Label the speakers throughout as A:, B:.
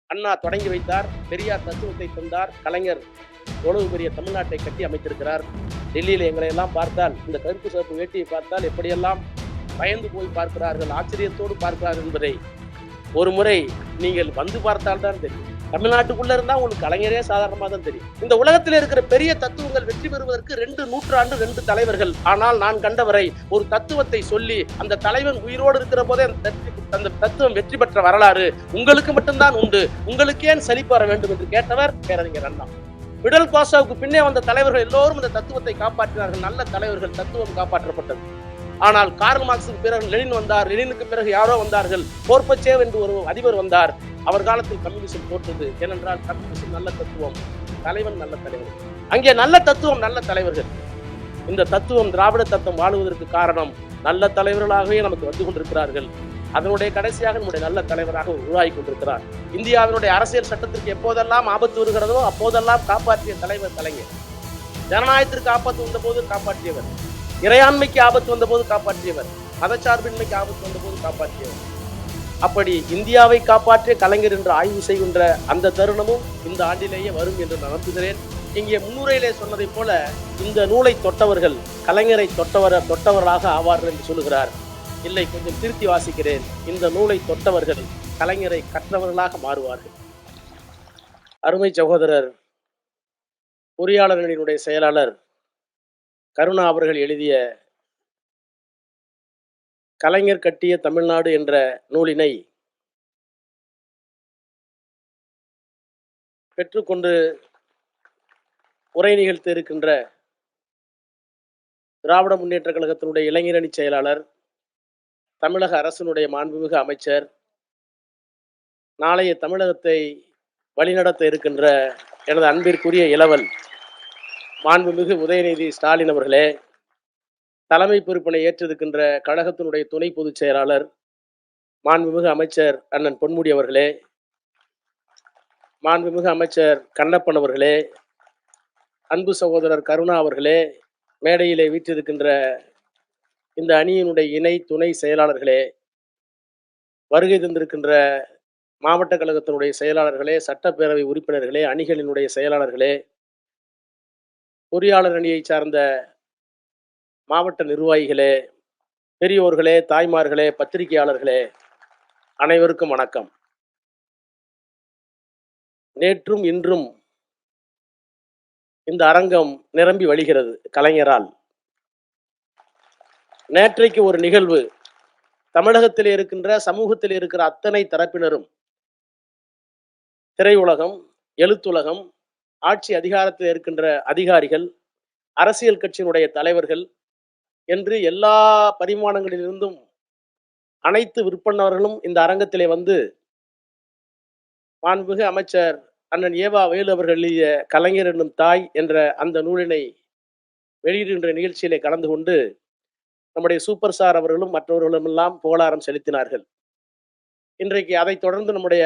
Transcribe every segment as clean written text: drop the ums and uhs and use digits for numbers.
A: அண்ணா தொடங்கி வைத்தார், பெரியார் தத்துவத்தை தந்தார், கலைஞர் எவ்வளவு பெரிய தமிழ்நாட்டை கட்டி அமைத்திருக்கிறார். டெல்லியில் எங்களை எல்லாம் பார்த்தால், இந்த கருப்பு சிவப்பு வேட்டியை பார்த்தால் எப்படியெல்லாம் பயந்து போய் பார்க்கிறார்கள், ஆச்சரியத்தோடு பார்க்கிறார்கள் என்பதை ஒரு முறை நீங்கள் வந்து பார்த்தால் தான் தெரியும். தமிழ்நாட்டுக்குள்ள இருந்தா உங்களுக்கு கலைஞரே சாதாரணமா தான் தெரியும். இந்த உலகத்தில் இருக்கிற பெரிய தத்துவங்கள் வெற்றி பெறுவதற்கு 2 நூற்றாண்டு 2 தலைவர்கள். ஆனால் நான் கண்டவரை ஒரு தத்துவத்தை சொல்லி அந்த தலைவன் உயிரோடு இருக்கிற போதே அந்த தத்துவம் வெற்றி பெற்ற வரலாறு உங்களுக்கு மட்டும்தான் உண்டு, உங்களுக்கு ஏன் சலிப்பு வர வேண்டும் என்று கேட்டவர் பேரறிஞர் அண்ணா. பிடல் கோசாவுக்கு பின்னே வந்த தலைவர்கள் எல்லோரும் இந்த தத்துவத்தை காப்பாற்றினார்கள். நல்ல தலைவர்கள், தத்துவம் காப்பாற்றப்பட்டது. ஆனால் கார்ல் மார்க்ஸுக்கு பிறகு லெனின் வந்தார், லெனினுக்கு பிறகு யாரோ வந்தார்கள், போர்பச்சேவ் என்று ஒரு அதிபர் வந்தார். அவர் காலத்தில் கம்யூனிசம் தோற்றது. ஏனென்றால் கம்யூனிசம் நல்ல தத்துவம், தலைவன் நல்ல தலைவர். அங்கே நல்ல தத்துவம், நல்ல தலைவர்கள். இந்த தத்துவம் திராவிட தத்துவம் வாழுவதற்கு காரணம் நல்ல தலைவர்களாகவே நமக்கு வந்து கொண்டிருக்கிறார்கள். அதனுடைய கடைசியாக நம்முடைய நல்ல தலைவராக உருவாகி கொண்டிருக்கிறார். இந்தியாவினுடைய அரசியல் சட்டத்திற்கு எப்போதெல்லாம் ஆபத்து வருகிறதோ அப்போதெல்லாம் காப்பாற்றிய தலைவர் கலைஞர். ஜனநாயகத்திற்கு ஆபத்து வந்த போது காப்பாற்றியவர், இறையாண்மைக்கு ஆபத்து வந்த போது காப்பாற்றியவர், மதச்சார்பின்மைக்கு ஆபத்து வந்த போது காப்பாற்றியவர். அப்படி இந்தியாவை காப்பாற்றிய கலைஞர் என்று ஆய்வு செய்கின்ற அந்த தருணமும் இந்த ஆண்டிலேயே வரும் என்று நான் நம்புகிறேன். இங்கே முன்னுரையிலே சொன்னதை போல இந்த நூலை தொட்டவர்கள் கலைஞரை தொட்டவர்களாக ஆவார்கள் என்று சொல்லுகிறார். இல்லை, கொஞ்சம் திருத்தி வாசிக்கிறேன். இந்த நூலை தொட்டவர்கள் கலைஞரை கற்றவர்களாக மாறுவார்கள். அருமை சகோதரர் பொறியாளர்களினுடைய செயலாளர் கருணா அவர்கள் எழுதிய கலைஞர் கட்டிய தமிழ்நாடு என்ற நூலினை பெற்றுக்கொண்டு உரை நிகழ்த்த இருக்கின்ற திராவிட முன்னேற்ற கழகத்தினுடைய இளைஞரணி செயலாளர், தமிழக அரசினுடைய மாண்புமிகு அமைச்சர், நாளைய தமிழகத்தை வழிநடத்த இருக்கின்ற எனது அன்பிற்குரிய இளவல் மாண்புமிகு உதயநிதி ஸ்டாலின் அவர்களே, தலைமை பொறுப்பினை ஏற்றிருக்கின்ற கழகத்தினுடைய துணை பொதுச் செயலாளர் மாண்புமிகு அமைச்சர் அண்ணன் பொன்முடி அவர்களே, மாண்புமிகு அமைச்சர் கண்ணப்பன் அவர்களே, அன்பு சகோதரர் கருணா அவர்களே, மேடையிலே வீற்றிருக்கின்ற இந்த அணியினுடைய இணை துணை செயலாளர்களே, வருகை தந்திருக்கின்ற மாவட்ட கழகத்தினுடைய செயலாளர்களே, சட்டப்பேரவை உறுப்பினர்களே, அணிகளினுடைய செயலாளர்களே, பொறியாளர் அணியை சார்ந்த மாவட்ட நிர்வாகிகளே, பெரியோர்களே, தாய்மார்களே, பத்திரிகையாளர்களே, அனைவருக்கும் வணக்கம். நேற்றும் இன்றும் இந்த அரங்கம் நிரம்பி வழிகிறது கலைஞரால். நேற்றைக்கு ஒரு நிகழ்வு, தமிழகத்தில் இருக்கின்ற சமூகத்தில் இருக்கிற அத்தனை தரப்பினரும், திரையுலகம், எழுத்துலகம், ஆட்சி அதிகாரத்தில் இருக்கின்ற அதிகாரிகள், அரசியல் கட்சியினுடைய தலைவர்கள் என்று எல்லா பரிமாணங்களிலிருந்தும் அனைத்து விற்பனர்களும் இந்த அரங்கத்திலே வந்து மாண்புமிகு அமைச்சர் அண்ணன் ஏவா வேலு அவர்கள் எழுதிய கலைஞர் என்னும் தாய் என்ற அந்த நூலினை வெளியிடுகின்ற நிகழ்ச்சியிலே கலந்து கொண்டு நம்முடைய சூப்பர் ஸ்டார் அவர்களும் மற்றவர்களும் எல்லாம் புகழாரம் செலுத்தினார்கள். இன்றைக்கு அதைத் தொடர்ந்து நம்முடைய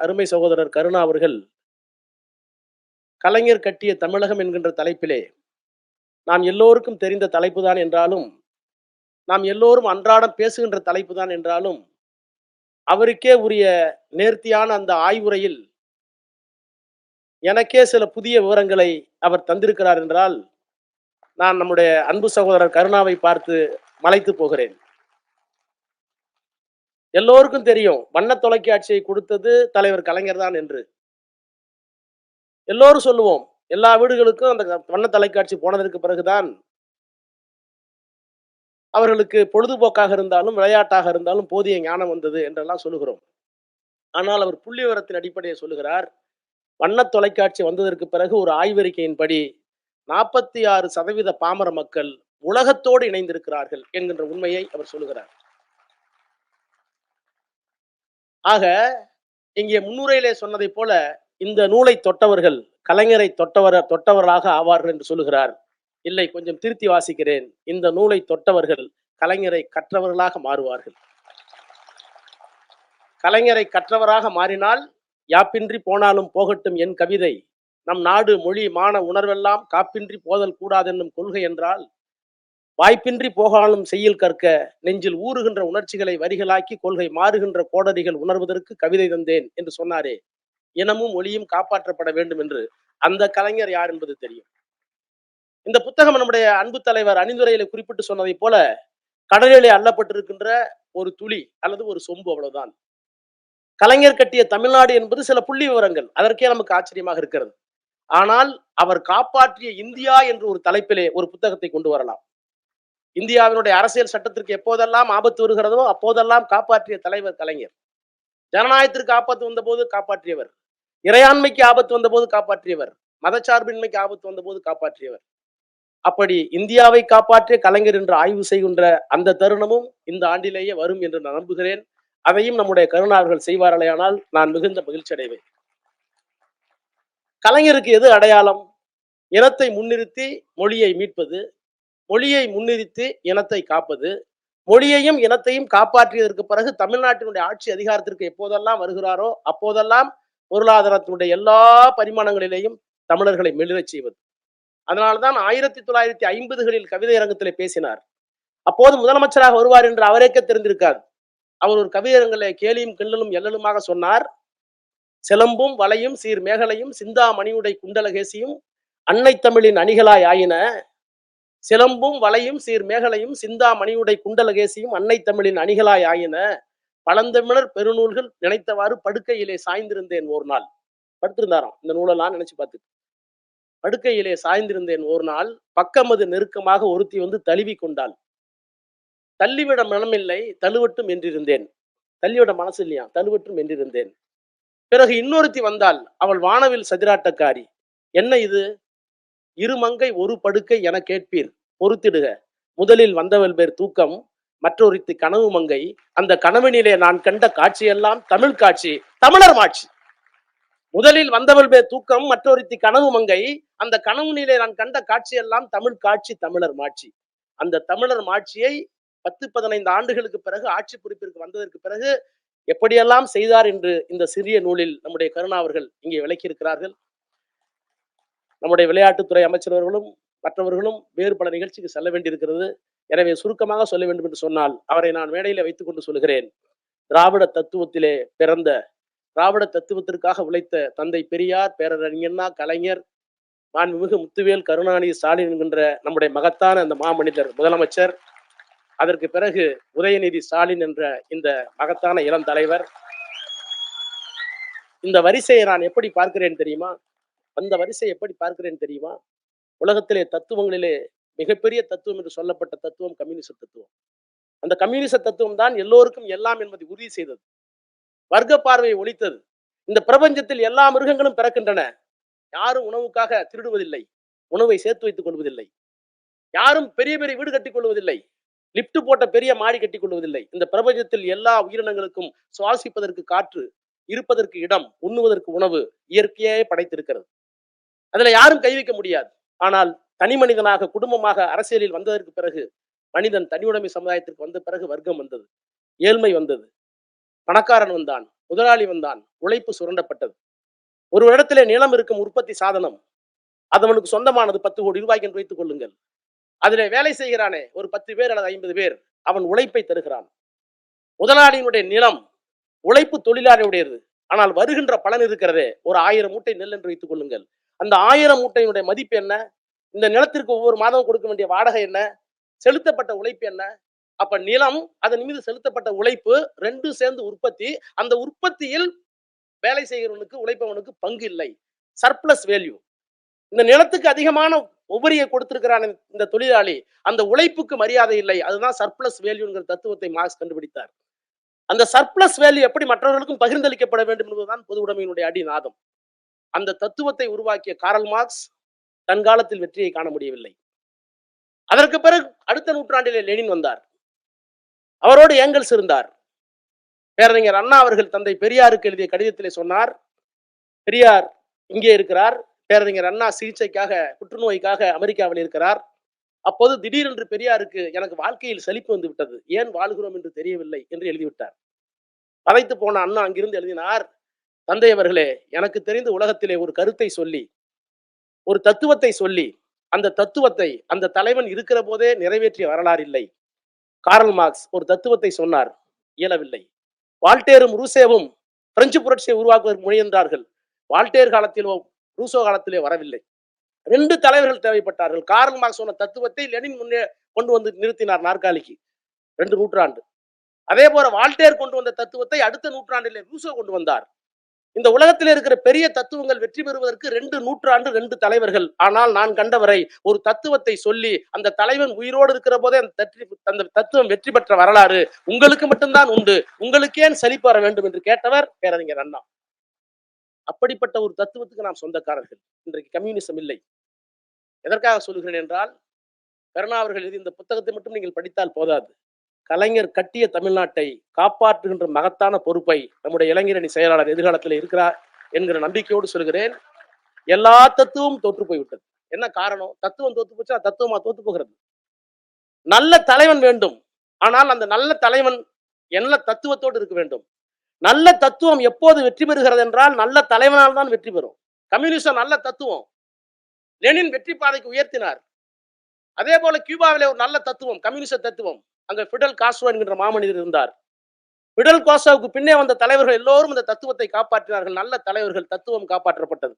A: அருமை சகோதரர் கருணா அவர்கள் கலைஞர் கட்டிய தமிழகம் என்கின்ற தலைப்பிலே, நாம் எல்லோருக்கும் தெரிந்த தலைப்பு தான் என்றாலும், நாம் எல்லோரும் அன்றாடம் பேசுகின்ற தலைப்பு தான் என்றாலும், அவருக்கே உரிய நேர்த்தியான அந்த ஆய்வுரையில் எனக்கே சில புதிய விவரங்களை அவர் தந்திருக்கிறார் என்றால், நான் நம்முடைய அன்பு சகோதரர் கருணாவை பார்த்து மலைத்து போகிறேன். எல்லோருக்கும் தெரியும் வண்ண தொலைக்காட்சியை கொடுத்தது தலைவர் கலைஞர் தான் என்று. எல்லோரும் சொல்லுவோம், எல்லா வீடுகளுக்கும் அந்த வண்ண தொலைக்காட்சி போனதற்கு பிறகுதான் அவர்களுக்கு பொழுதுபோக்காக இருந்தாலும் விளையாட்டாக இருந்தாலும் போதிய ஞானம் வந்தது என்றெல்லாம் சொல்லுகிறோம். ஆனால் அவர் புள்ளி விவரத்தின் அடிப்படையை சொல்லுகிறார். வண்ண தொலைக்காட்சி வந்ததற்கு பிறகு ஒரு ஆய்வறிக்கையின்படி 46% பாமர மக்கள் உலகத்தோடு இணைந்திருக்கிறார்கள் என்கின்ற உண்மையை அவர் சொல்லுகிறார். ஆக இங்கே முன்னுரையிலே சொன்னதை போல இந்த நூலை தொட்டவர்கள் கலைஞரை தொட்டவர்களாக ஆவார்கள் என்று சொல்லுகிறார். இல்லை, கொஞ்சம் திருத்தி வாசிக்கிறேன். இந்த நூலை தொட்டவர்கள் கலைஞரை கற்றவர்களாக மாறுவார்கள். கலைஞரை கற்றவராக மாறினால் யாப்பின்றி போனாலும் போகட்டும் என் கவிதை, நம் நாடு மொழி மான உணர்வெல்லாம் காப்பின்றி போதல் கூடாதென்னும் கொள்கை என்றால், வாய்ப்பின்றி போகாலும் செய்யில் கற்க நெஞ்சில் ஊறுகின்ற உணர்ச்சிகளை வரிகளாக்கி கொள்கை மாறுகின்ற கோடரிகள் உணர்வதற்கு கவிதை தந்தேன் என்று சொன்னாரே, இனமும் மொழியும் காப்பாற்றப்பட வேண்டும் என்று. அந்த கலைஞர் யார் என்பது தெரியும். இந்த புத்தகம் நம்முடைய அன்பு தலைவர் அணிந்துரையில குறிப்பிட்டு சொன்னதை போல கடலிலே அள்ளப்பட்டிருக்கின்ற ஒரு துளி அல்லது ஒரு சொம்பு, அவ்வளவுதான். கலைஞர் கட்டிய தமிழ்நாடு என்பது சில புள்ளி விவரங்கள், அதற்கே நமக்கு ஆச்சரியமாக இருக்கிறது. ஆனால் அவர் காப்பாற்றிய இந்தியா என்று ஒரு தலைப்பிலே ஒரு புத்தகத்தை கொண்டு வரலாம். இந்தியாவினுடைய அரசியல் சட்டத்திற்கு எப்போதெல்லாம் ஆபத்து வருகிறதோ அப்போதெல்லாம் காப்பாற்றிய தலைவர் கலைஞர். ஜனநாயகத்திற்கு ஆபத்து வந்த போது காப்பாற்றியவர், இறையாண்மைக்கு ஆபத்து வந்த போது காப்பாற்றியவர், மதச்சார்பின்மைக்கு ஆபத்து வந்த போது காப்பாற்றியவர். அப்படி இந்தியாவை காப்பாற்றிய கலைஞர் என்று ஆய்வு செய்கின்ற அந்த தருணமும் இந்த ஆண்டிலேயே வரும் என்று நான் நம்புகிறேன். அதையும் நம்முடைய கருணாவர்கள் செய்வார்களேயானால் நான் மிகுந்த மகிழ்ச்சி அடைவேன். கலைஞருக்கு எது அடையாளம்? இனத்தை முன்னிறுத்தி மொழியை மீட்பது, மொழியை முன்னிறுத்தி இனத்தை காப்பது, மொழியையும் இனத்தையும் காப்பாற்றியதற்கு பிறகு தமிழ்நாட்டினுடைய ஆட்சி அதிகாரத்திற்கு எப்போதெல்லாம் வருகிறாரோ அப்போதெல்லாம் பொருளாதாரத்தினுடைய எல்லா பரிமாணங்களிலேயும் தமிழர்களை மெளிரச் செய்வது. அதனால்தான் 1950களில் கவிதை அரங்கத்திலே பேசினார். அப்போது முதலமைச்சராக வருவார் என்று அவருக்கே தெரிந்திருக்காது. அவர் ஒரு கவிதையரங்கிலே கேலியும் கிண்டலும் எல்லலுமாக சொன்னார், சிலம்பும் வளையும் சீர் மேகலையும் சிந்தா மணியுடை குண்டலகேசியும் அன்னை தமிழின் அணிகளாய் ஆயின. சிலம்பும் வளையும் சீர் மேகலையும் சிந்தா மணியுடை குண்டலகேசியும் அன்னை தமிழின் அணிகளாய் ஆயின. பழந்தமிழர் பெருநூல்கள் நினைத்தவாறு படுக்கையிலே சாய்ந்திருந்தேன் ஒரு நாள். படுத்திருந்தாராம். இந்த நூலெல்லாம் நினைச்சு பார்த்து. படுக்கையிலே சாய்ந்திருந்தேன் ஒரு நாள், பக்கமது நெருக்கமாக ஒருத்தி வந்து தழுவி கொண்டாள். தள்ளிவிட மனமில்லை தழுவட்டும் என்றிருந்தேன். தள்ளிவிட மனசு இல்லையா, தழுவட்டும் என்றிருந்தேன். பிறகு இன்னொருத்தி வந்தாள், அவள் வானவில் சதிராட்டக்காரி. என்ன இது? இருமங்கை ஒரு படுக்கை என கேட்பீர், பொறுத்திடுக. முதலில் வந்தவள் பேர் தூக்கம், மற்றொருத்தி கனவு மங்கை. அந்த கனவினிலே நான் கண்ட காட்சியெல்லாம் தமிழ் காட்சி, தமிழர் மாட்சி. முதலில் வந்தவள் பேர் தூக்கம், மற்றொருத்தி கனவு மங்கை. அந்த கனவுனிலே நான் கண்ட காட்சியெல்லாம் தமிழ் காட்சி, தமிழர் மாட்சி. அந்த தமிழர் மாட்சியை 10-15 ஆண்டுகளுக்கு பிறகு ஆட்சி பொறுப்பிற்கு வந்ததற்கு பிறகு எப்படியெல்லாம் செய்தார் என்று இந்த சிறிய நூலில் நம்முடைய கருணாவர்கள் இங்கே விளக்கியிருக்கிறார்கள். நம்முடைய விளையாட்டுத்துறை அமைச்சரவர்களும் மற்றவர்களும் வேறு பல நிகழ்ச்சிக்கு செல்ல வேண்டியிருக்கிறது. எனவே சுருக்கமாக சொல்ல வேண்டும் என்று சொன்னால் அவரை நான் மேடையில வைத்துக் கொண்டு சொல்கிறேன். திராவிட தத்துவத்திலே பிறந்த, திராவிட தத்துவத்திற்காக உழைத்த தந்தை பெரியார், பேரறிஞர் கலைஞர், மாண்புமிகு முத்துவேல் கருணாநிதி ஸ்டாலின் என்கின்ற நம்முடைய மகத்தான அந்த மாமனிதர் முதலமைச்சர், அதற்கு பிறகு உதயநிதி ஸ்டாலின் என்ற இந்த மகத்தான இளம் தலைவர். இந்த வரிசையை நான் எப்படி பார்க்கிறேன் தெரியுமா? அந்த வரிசை எப்படி பார்க்கிறேன் தெரியுமா? உலகத்திலே தத்துவங்களிலே மிகப்பெரிய தத்துவம் என்று சொல்லப்பட்ட தத்துவம் கம்யூனிச தத்துவம். அந்த கம்யூனிச தத்துவம் தான் எல்லோருக்கும் எல்லாம் என்பதை உறுதி செய்தது, வர்க்க பார்வையை ஒழித்தது. இந்த பிரபஞ்சத்தில் எல்லா மிருகங்களும் பிறக்கின்றன. யாரும் உணவுக்காக திருடுவதில்லை, உணவை சேர்த்து வைத்துக் கொள்வதில்லை. யாரும் பெரிய பெரிய வீடு கட்டிக் கொள்வதில்லை, லிப்ட் போட்ட பெரிய மாடி கட்டிக் கொள்வதில்லை. இந்த பிரபஞ்சத்தில் எல்லா உயிரினங்களுக்கும் சுவாசிப்பதற்கு காற்று, இருப்பதற்கு இடம், உண்ணுவதற்கு உணவு இயற்கையே படைத்திருக்கிறது. அதுல யாரும் கை வைக்க முடியாது. ஆனால் தனி மனிதனாக, குடும்பமாக அரசியலில் வந்ததற்கு பிறகு, மனிதன் தனியுடைமை சமுதாயத்திற்கு வந்த பிறகு வர்க்கம் வந்தது, ஏழ்மை வந்தது, பணக்காரன் வந்தான், முதலாளி வந்தான், உழைப்பு சுரண்டப்பட்டது. ஒரு இடத்திலே நிலம் இருக்கும் உற்பத்தி சாதனம், அது அவனுக்கு சொந்தமானது 10 கோடி ரூபாய்க்கு என்று வைத்துக் கொள்ளுங்கள். அதிலே வேலை செய்கிறானே ஒரு 10 பேர் அல்லது 50 பேர், அவன் உழைப்பை தருகிறான். முதலாளியினுடைய நிலம் உழைப்பு தொழிலாளியுடையது. ஆனால் வருகின்ற பலன் இருக்கிறதே ஒரு 1000 மூட்டை நெல் என்று வைத்துக் கொள்ளுங்கள். அந்த 1000 மூட்டையினுடைய மதிப்பு என்ன? இந்த நிலத்திற்கு ஒவ்வொரு மாதம் கொடுக்க வேண்டிய வாடகை என்ன? செலுத்தப்பட்ட உழைப்பு என்ன? அப்ப நிலம், அதன் மீது செலுத்தப்பட்ட உழைப்பு, ரெண்டும் சேர்ந்து உற்பத்தி. அந்த உற்பத்தியில் வேலை செய்கிறவனுக்கு, உழைப்பவனுக்கு பங்கு இல்லை, சர்ப்ளஸ் வேல்யூ. இந்த நிலத்துக்கு அதிகமான உபரியை கொடுத்திருக்கிறான் இந்த தொழிலாளி, அந்த உழைப்புக்கு மரியாதை இல்லை. அதுதான் சர்ப்ளஸ் வேல்யூங்கிற தத்துவத்தை மார்க்ஸ் கண்டுபிடித்தார். அந்த சர்ப்ளஸ் வேல்யூ எப்படி மற்றவர்களுக்கும் பகிர்ந்தளிக்கப்பட வேண்டும் என்பதுதான் பொது உடைமையினுடைய அடிநாதம். அந்த தத்துவத்தை உருவாக்கிய காரல் மார்க்ஸ் தன் காலத்தில் வெற்றியை காண முடியவில்லை. அதற்கு பிறகு அடுத்த நூற்றாண்டிலே லெனின் வந்தார், அவரோடு ஏங்கல்ஸ் இருந்தார். பேரறிஞர் அண்ணா அவர்கள் தந்தை பெரியாருக்கு எழுதிய கடிதத்திலே சொன்னார், பெரியார் இங்கே இருக்கிறார், பேரறிஞர் அண்ணா சிகிச்சைக்காக, புற்றுநோய்க்காக அமெரிக்காவில் இருக்கிறார். அப்போது திடீரென்று பெரியாருக்கு எனக்கு வாழ்க்கையில் சலிப்பு வந்து விட்டது, ஏன் வாழ்கிறோம் என்று தெரியவில்லை என்று எழுதிவிட்டார். பதைத்து போன அண்ணா அங்கிருந்து எழுதினார், தந்தை அவர்களே, எனக்கு தெரிந்த உலகத்திலே ஒரு கருத்தை சொல்லி, ஒரு தத்துவத்தை சொல்லி, அந்த தத்துவத்தை அந்த தலைவன் இருக்கிற போதே நிறைவேற்றிய வரலாறு இல்லை. காரல் மார்க்ஸ் ஒரு தத்துவத்தை சொன்னார், இயலவில்லை. வால்டேரும் ரூசேவும் பிரெஞ்சு புரட்சியை உருவாக்குவதற்கு முயன்றார்கள். வால்டேர் காலத்திலோ ரூசோ காலத்திலே வரவில்லை. 2 தலைவர்கள் தேவைப்பட்டார்கள். கார்ல் மார்க்ஸ் சொன்ன தத்துவத்தை லெனின் முன்னே கொண்டு வந்து நிறுத்தினார் நாற்காலிக்கு 2 நூற்றாண்டு. அதே போல வால்டேர் கொண்டு வந்த தத்துவத்தை அடுத்த நூற்றாண்டிலே ரூசோ கொண்டு வந்தார். இந்த உலகத்தில் இருக்கிற பெரிய தத்துவங்கள் வெற்றி பெறுவதற்கு 2 நூற்றாண்டு 2 தலைவர்கள். ஆனால் நான் கண்டவரை ஒரு தத்துவத்தை சொல்லி அந்த தலைவன் உயிரோடு இருக்கிற போதே அந்த தத்துவம் வெற்றி பெற்ற வரலாறு உங்களுக்கு மட்டும்தான் உண்டு, உங்களுக்கு ஏன் சலிப்பு வர வேண்டும் என்று கேட்டவர் பேரறிஞர் அண்ணா. அப்படிப்பட்ட ஒரு தத்துவத்துக்கு நாம் சொந்தக்காரர்கள். இன்றைக்கு கம்யூனிசம் இல்லை. எதற்காக சொல்கிறேன் என்றால், கருணா அவர்கள் எழுதிய இந்த புத்தகத்தை மட்டும் நீங்கள் படித்தால் போதாது. கலைஞர் கட்டிய தமிழ்நாட்டை காப்பாற்றுகின்ற மகத்தான பொறுப்பை நம்முடைய இளைஞரணி செயலாளர் எதிர்காலத்தில் இருக்கிறார் என்கிற நம்பிக்கையோடு சொல்கிறேன். எல்லா தத்துவமும் தோற்று போய்விட்டது. என்ன காரணம்? தத்துவம் தோற்று போச்சா? தத்துவமா தோற்று போகிறது? நல்ல தலைவன் வேண்டும். ஆனால் அந்த நல்ல தலைவன் என்ன தத்துவத்தோடு இருக்க வேண்டும். நல்ல தத்துவம் எப்போது வெற்றி பெறுகிறது என்றால் நல்ல தலைவனால் தான் வெற்றி பெறும். கம்யூனிசம் நல்ல தத்துவம். லெனின் வெற்றி பாதைக்கு உயர்த்தினார். அதே போல கியூபாவிலே ஒரு நல்ல தத்துவம், கம்யூனிச தத்துவம். அங்க பிடல் காஸ்ட்ரோ என்கின்ற மாமனிதர் இருந்தார். பிடல் காஸ்ட்ரோவுக்கு பின்னே வந்த தலைவர்கள் எல்லோரும் இந்த தத்துவத்தை காப்பாற்றினார்கள். நல்ல தலைவர்கள், தத்துவம் காப்பாற்றப்பட்டது.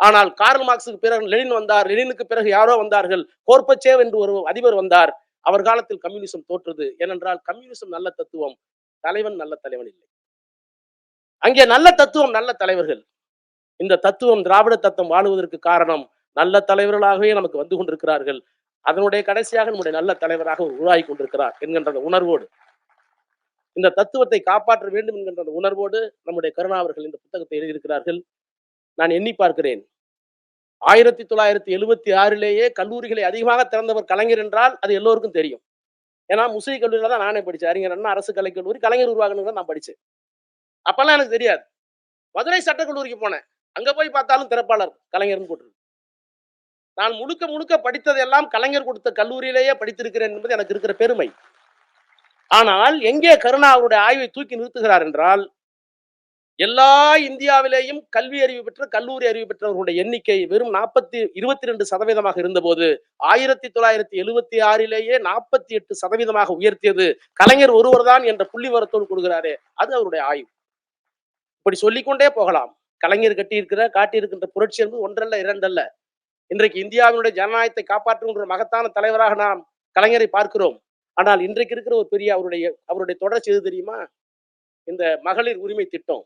A: ஆனால் கார்ல் மார்க்ஸுக்கு பிறகு லெனின் வந்தார். லெனினுக்கு பிறகு யாரோ வந்தார்கள். கோர்பச்சேவ் என்று ஒரு அதிபர் வந்தார். அவர் காலத்தில் கம்யூனிசம் தோற்றது. ஏனென்றால் கம்யூனிசம் நல்ல தத்துவம், தலைவன் நல்ல தலைவன் இல்லை. அங்கே நல்ல தத்துவம், நல்ல தலைவர்கள். இந்த தத்துவம் திராவிட தத்துவம் வாழுவதற்கு காரணம் நல்ல தலைவர்களாகவே நமக்கு வந்து கொண்டிருக்கிறார்கள். அதனுடைய கடைசியாக நம்முடைய நல்ல தலைவராக உருவாகி கொண்டிருக்கிறார் என்கின்ற உணர்வோடு, இந்த தத்துவத்தை காப்பாற்ற வேண்டும் என்கின்ற உணர்வோடு நம்முடைய கருணா அவர்கள் இந்த புத்தகத்தை எழுதியிருக்கிறார்கள். நான் எண்ணி பார்க்கிறேன், 1976 கல்லூரிகளை அதிகமாக திறந்தவர் கலைஞர் என்றால் அது எல்லோருக்கும் தெரியும். ஏன்னா முஸ்லீம் கல்லூரியில தான் நானே படித்தேன். அறிஞர் அண்ணா அரசு கலைக்கல்லூரி, கலைஞர் உருவாக்கணும் நான் படித்தேன். அப்பெல்லாம் எனக்கு தெரியாது. மதுரை சட்டக்கல்லூரிக்கு போனேன். அங்க போய் பார்த்தாலும் திறப்பாளர் கலைஞர்னு போட்டு. நான் முழுக்க முழுக்க படித்ததெல்லாம் கலைஞர் கொடுத்த கல்லூரியிலேயே படித்திருக்கிறேன் என்பது எனக்கு இருக்கிற பெருமை. ஆனால் எங்கே கருணா அவருடைய ஆய்வை தூக்கி நிறுத்துகிறார் என்றால், எல்லா இந்தியாவிலேயும் கல்வி அறிவு பெற்ற கல்லூரி அறிவு பெற்றவர்களுடைய எண்ணிக்கை வெறும் 22% இருந்தபோது 1976 48% உயர்த்தியது கலைஞர் ஒருவர் தான் என்ற புள்ளிவரத்தோடு கொடுக்கிறாரே, அது அவருடைய ஆய்வு. இப்படி சொல்லிக்கொண்டே போகலாம். கலைஞர் காட்டியிருக்கின்ற புரட்சி என்பது ஒன்றல்ல இரண்டல்ல. இன்றைக்கு இந்தியாவினுடைய ஜனநாயகத்தை காப்பாற்றுகின்ற மகத்தான தலைவராக நாம் கலைஞரை பார்க்கிறோம். ஆனால் இன்றைக்கு இருக்கிற ஒரு பெரிய அவருடைய தொடர்ச்சி எது தெரியுமா? இந்த மகளிர் உரிமை திட்டம்.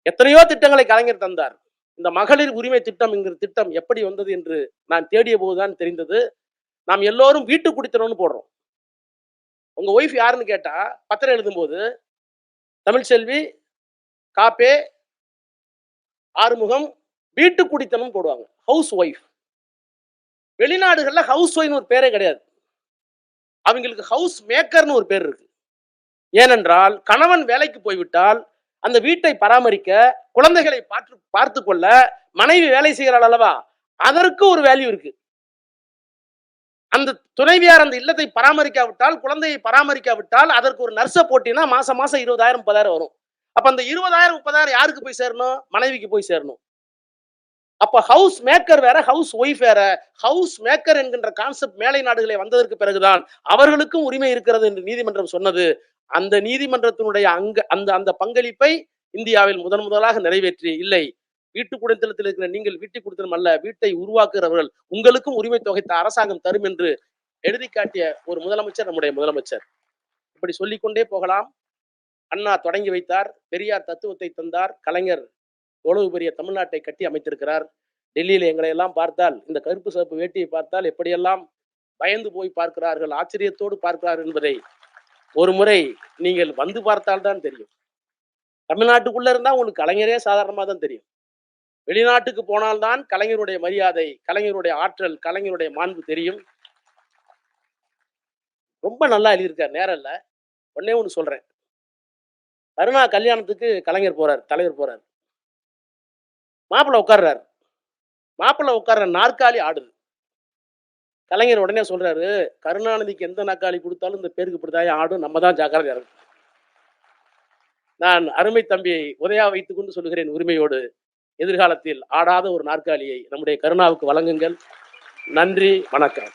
A: எத்தனையோ திட்டங்களை கலைஞர் தந்தார். இந்த மகளிர் உரிமை திட்டம் என்கிற திட்டம் எப்படி வந்தது என்று நான் தேடிய போதுதான் தெரிந்தது. நாம் எல்லோரும் வீட்டு குடித்தனம்னு போடுறோம். உங்க ஒய்ஃப் யாருன்னு கேட்டா பத்திரம் எழுதும் போது தமிழ்செல்வி, காப்பே, ஆறுமுகம், வீட்டு குடித்தனம் போடுவாங்க. House wife. வெளிநாடுகள்ல ஹவுஸ் ஒய்ஃப்னு ஒரு பேரே கிடையாது. அவங்களுக்கு ஹவுஸ் மேக்கர்னு ஒரு பேர் இருக்கு. ஏனென்றால் கணவன் வேலைக்கு போய்விட்டால் அந்த வீட்டை பராமரிக்க, குழந்தைகளை பார்த்து கொள்ள மனைவி வேலை செய்கிறாள் அல்லவா, அதற்கு ஒரு வேல்யூ இருக்கு. அந்த துணைவியார் அந்த இல்லத்தை பராமரிக்காவிட்டால், குழந்தையை பராமரிக்காவிட்டால் அதற்கு ஒரு நர்ஸை போட்டினா மாசம் 20,000 30,000 வரும். அப்ப அந்த 20,000 30,000 யாருக்கு போய் சேரணும்? மனைவிக்கு போய் சேரணும். அப்ப ஹவுஸ் மேக்கர் வேற, ஹவுஸ் ஒய்ஃப் வேற. ஹவுஸ் மேக்கர் என்கின்ற கான்செப்ட் மேலை நாடுகளை வந்ததற்கு பிறகுதான் அவர்களுக்கும் உரிமை இருக்கிறது என்று நீதிமன்றம் சொன்னது. அந்த நீதிமன்றத்தினுடைய அந்த பங்களிப்பை இந்தியாவில் முதலாக நிறைவேற்றி, இல்லை வீட்டு குடித்தனத்தில் இருக்கிற நீங்கள் வீட்டு குடித்தனம் அல்ல, வீட்டை உருவாக்குகிறவர்கள், உங்களுக்கும் உரிமை தொகை அரசாங்கம் தரும் என்று எழுதி காட்டிய ஒரு முதலமைச்சர் நம்முடைய முதலமைச்சர். இப்படி சொல்லிக்கொண்டே போகலாம். அண்ணா தொடங்கி வைத்தார், பெரியார் தத்துவத்தை தந்தார், கலைஞர் எவ்வளவு பெரிய தமிழ்நாட்டை கட்டி அமைத்திருக்கிறார். டெல்லியில எங்களை எல்லாம் பார்த்தால், இந்த கருப்பு சிவப்பு வேட்டியை பார்த்தால் எப்படியெல்லாம் பயந்து போய் பார்க்கிறார்கள், ஆச்சரியத்தோடு பார்க்கிறார்கள் என்பதை ஒரு முறை நீங்கள் வந்து பார்த்தால்தான் தெரியும். தமிழ்நாட்டுக்குள்ள இருந்தா உங்களுக்கு கலைஞரே சாதாரணமா தான் தெரியும். வெளிநாட்டுக்கு போனால்தான் கலைஞருடைய மரியாதை, கலைஞருடைய ஆற்றல், கலைஞருடைய மாண்பு தெரியும். ரொம்ப நல்லா எழுதியிருக்கார். நேரம் இல்ல, ஒன்னே ஒண்ணு சொல்றேன். கருணா கல்யாணத்துக்கு கலைஞர் போறார், தலைவர் போறார். மாப்பிள்ளை உட்கார்றாரு. மாப்பிள்ளை உட்கார்ற நாற்காலி ஆடுது. கலைஞர் உடனே சொல்றாரு, கருணாநிதிக்கு எந்த நாற்காலி கொடுத்தாலும் இந்த பேருக்கு இப்படிதான் ஆடும், நம்ம தான் ஜாக்கிரதையா இருக்கும். நான் அருமை தம்பி உதயா வைத்துக் கொண்டு சொல்லுகிறேன் உரிமையோடு, எதிர்காலத்தில் ஆடாத ஒரு நாற்காலியை நம்முடைய கருணாவுக்கு வழங்குங்கள். நன்றி, வணக்கம்.